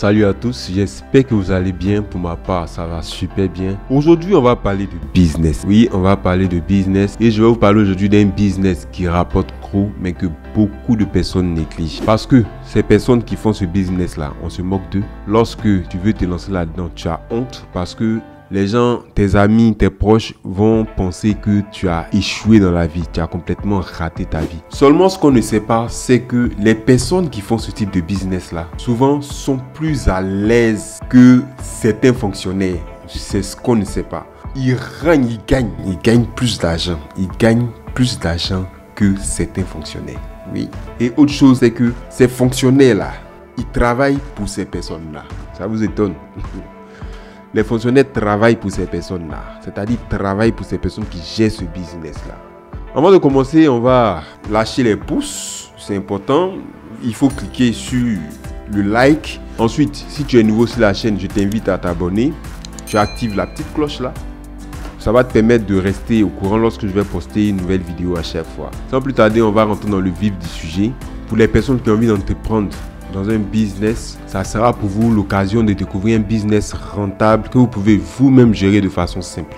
Salut à tous, j'espère que vous allez bien. Pour ma part, ça va super bien. Aujourd'hui, on va parler de business. Oui, on va parler de business et je vais vous parler aujourd'hui d'un business qui rapporte gros, mais que beaucoup de personnes négligent. Parce que ces personnes qui font ce business-là, on se moque d'eux. Lorsque tu veux te lancer là-dedans, tu as honte parce que les gens, tes amis, tes proches vont penser que tu as échoué dans la vie, tu as complètement raté ta vie. Seulement ce qu'on ne sait pas, c'est que les personnes qui font ce type de business-là, souvent sont plus à l'aise que certains fonctionnaires. C'est ce qu'on ne sait pas. Ils gagnent plus d'argent. Ils gagnent plus d'argent que certains fonctionnaires. Oui. Et autre chose, c'est que ces fonctionnaires-là, ils travaillent pour ces personnes-là. Ça vous étonne? Les fonctionnaires travaillent pour ces personnes-là, c'est-à-dire travaillent pour ces personnes qui gèrent ce business-là. Avant de commencer, on va lâcher les pouces, c'est important. Il faut cliquer sur le like. Ensuite, si tu es nouveau sur la chaîne, je t'invite à t'abonner. Tu actives la petite cloche là. Ça va te permettre de rester au courant lorsque je vais poster une nouvelle vidéo à chaque fois. Sans plus tarder, on va rentrer dans le vif du sujet. Pour les personnes qui ont envie d'entreprendre dans un business, ça sera pour vous l'occasion de découvrir un business rentable que vous pouvez vous-même gérer de façon simple.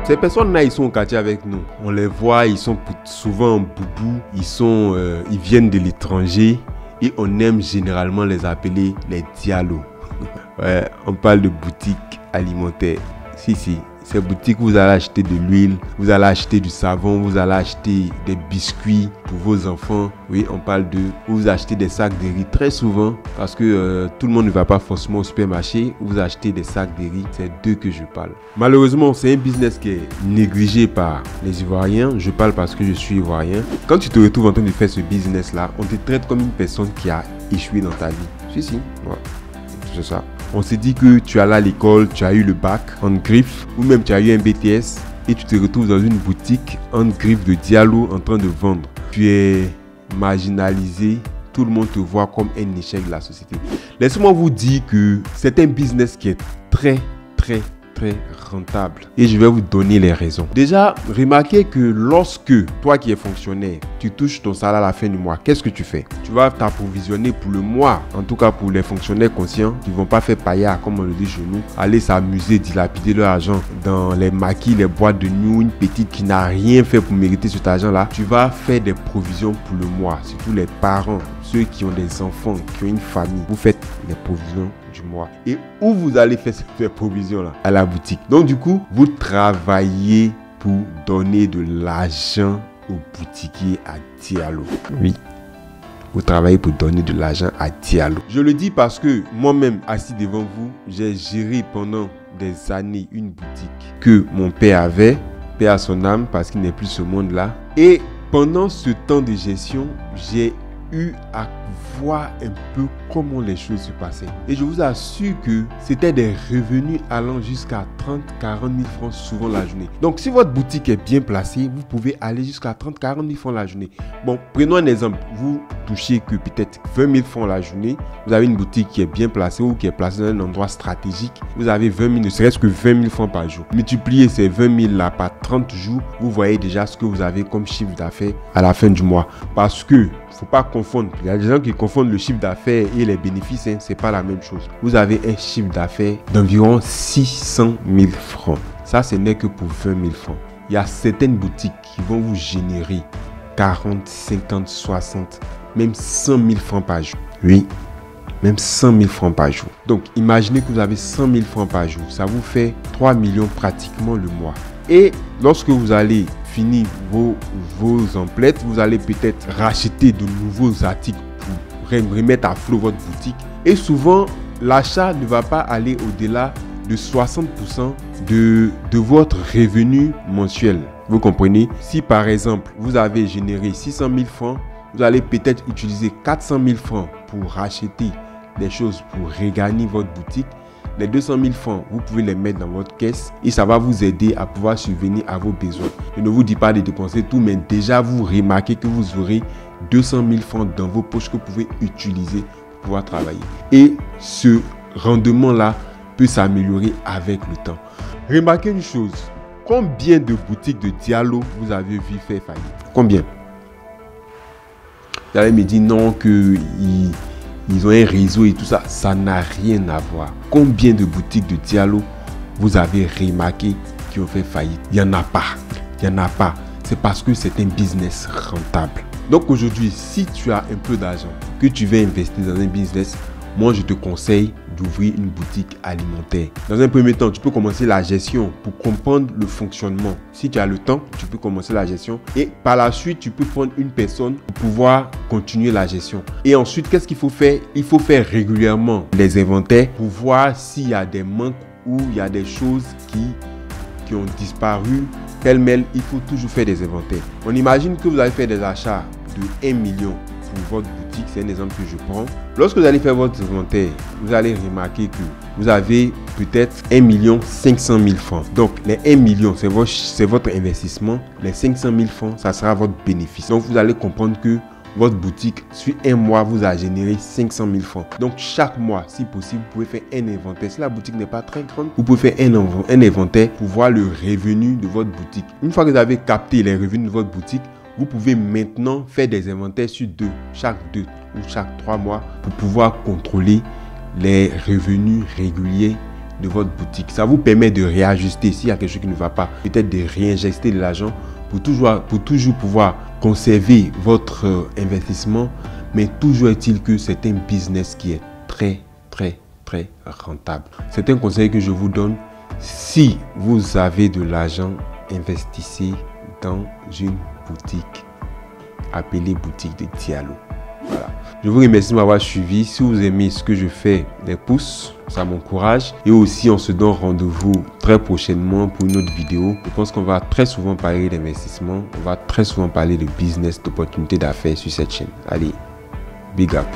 Ces personnes-là, ils sont au quartier avec nous. On les voit, ils sont souvent en boubou, ils viennent de l'étranger et on aime généralement les appeler les dialos. Ouais, on parle de boutiques alimentaires. Si. Ces boutiques, vous allez acheter de l'huile, vous allez acheter du savon, vous allez acheter des biscuits pour vos enfants. Oui, on parle de... Vous achetez des sacs de riz très souvent parce que tout le monde ne va pas forcément au supermarché. Vous achetez des sacs de riz, c'est d'eux que je parle. Malheureusement, c'est un business qui est négligé par les Ivoiriens. Je parle parce que je suis Ivoirien. Quand tu te retrouves en train de faire ce business-là, on te traite comme une personne qui a échoué dans ta vie. Si. Ouais. C'est ça. On s'est dit que tu allais à l'école, tu as eu le bac en griffe ou même tu as eu un BTS et tu te retrouves dans une boutique en griffe de dialo en train de vendre. Tu es marginalisé, tout le monde te voit comme un échec de la société. Laissez-moi vous dire que c'est un business qui est très rentable et je vais vous donner les raisons. Déjà, remarquez que lorsque toi qui es fonctionnaire, tu touches ton salaire à la fin du mois, qu'est-ce que tu fais? Tu vas t'approvisionner pour le mois, en tout cas pour les fonctionnaires conscients qui ne vont pas faire paillard comme on le dit chez nous, aller s'amuser, dilapider leur argent dans les maquis, les boîtes de nuit, une petite qui n'a rien fait pour mériter cet argent-là. Tu vas faire des provisions pour le mois, surtout les parents, ceux qui ont des enfants, qui ont une famille. Vous faites les provisions du mois. Et où vous allez faire ces provisions-là? À la boutique. Donc du coup, vous travaillez pour donner de l'argent au boutiquier à Dialo. Oui. Vous travaillez pour donner de l'argent à Dialo. Je le dis parce que moi-même, assis devant vous, j'ai géré pendant des années une boutique que mon père avait, paix à son âme parce qu'il n'est plus ce monde-là. Et pendant ce temps de gestion, j'ai eu à voir un peu comment les choses se passaient. Et je vous assure que c'était des revenus allant jusqu'à 30-40 000 francs souvent la journée. Donc si votre boutique est bien placée, vous pouvez aller jusqu'à 30-40 000 francs la journée. Bon, prenons un exemple. Vous touchez que peut-être 20 000 francs la journée. Vous avez une boutique qui est bien placée ou qui est placée dans un endroit stratégique. Vous avez 20 000, ne serait-ce que 20 000 francs par jour. Multipliez ces 20 000 là par 30 jours, vous voyez déjà ce que vous avez comme chiffre d'affaires à la fin du mois. Parce que faut pas confondre. Il y a des gens qui confondent le chiffre d'affaires et les bénéfices. C'est pas la même chose. Vous avez un chiffre d'affaires d'environ 600 000 francs. Ça, ce n'est que pour 20 000 francs. Il y a certaines boutiques qui vont vous générer 40, 50, 60, même 100 000 francs par jour. Oui, même 100 000 francs par jour. Donc, imaginez que vous avez 100 000 francs par jour. Ça vous fait 3 millions pratiquement le mois. Et lorsque vous allez finir vos emplettes, vous allez peut-être racheter de nouveaux articles pour remettre à flot votre boutique. Et souvent, l'achat ne va pas aller au-delà de 60% de votre revenu mensuel. Vous comprenez? Si par exemple, vous avez généré 600 000 francs, vous allez peut-être utiliser 400 000 francs pour racheter des choses pour regagner votre boutique. Les 200 000 francs, vous pouvez les mettre dans votre caisse et ça va vous aider à pouvoir subvenir à vos besoins. Je ne vous dis pas de dépenser tout, mais déjà vous remarquez que vous aurez 200 000 francs dans vos poches que vous pouvez utiliser pour pouvoir travailler. Et ce rendement-là peut s'améliorer avec le temps. Remarquez une chose, combien de boutiques de Dialo vous avez vu faire faillite? Combien? Vous allez me dire non, qu'ils ont un réseau et tout ça. Ça n'a rien à voir. Combien de boutiques de Diallo vous avez remarqué qui ont fait faillite? Il n'y en a pas. Il n'y en a pas. C'est parce que c'est un business rentable. Donc aujourd'hui, si tu as un peu d'argent, que tu veux investir dans un business, moi je te conseille d'ouvrir une boutique alimentaire. Dans un premier temps, tu peux commencer la gestion pour comprendre le fonctionnement. Si tu as le temps, tu peux commencer la gestion et par la suite, tu peux prendre une personne pour pouvoir continuer la gestion. Et ensuite, qu'est-ce qu'il faut faire? Il faut faire régulièrement les inventaires pour voir s'il y a des manques ou il y a des choses qui ont disparu. Pêle-mêle, il faut toujours faire des inventaires. On imagine que vous allez faire des achats de 1 million pour votre boutique, c'est un exemple que je prends. Lorsque vous allez faire votre inventaire, vous allez remarquer que vous avez peut-être 1 500 000 francs. Donc les 1 million, c'est votre investissement. Les 500 000 francs, ça sera votre bénéfice. Donc vous allez comprendre que votre boutique, sur un mois, vous a généré 500 000 francs. Donc chaque mois, si possible, vous pouvez faire un inventaire. Si la boutique n'est pas très grande, vous pouvez faire un inventaire pour voir le revenu de votre boutique. Une fois que vous avez capté les revenus de votre boutique, vous pouvez maintenant faire des inventaires sur chaque 2 ou chaque 3 mois pour pouvoir contrôler les revenus réguliers de votre boutique. Ça vous permet de réajuster s'il y a quelque chose qui ne va pas, peut-être de réinjecter de l'argent pour toujours pouvoir conserver votre investissement, mais toujours est-il que c'est un business qui est très rentable. C'est un conseil que je vous donne. Si vous avez de l'argent, investissez dans une boutique appelée boutique de Diallo. Voilà. Je vous remercie de m'avoir suivi. Si vous aimez ce que je fais, les pouces, ça m'encourage. Et aussi, on se donne rendez-vous très prochainement pour une autre vidéo. Je pense qu'on va très souvent parler d'investissement. On va très souvent parler de business, d'opportunités d'affaires sur cette chaîne. Allez, big up.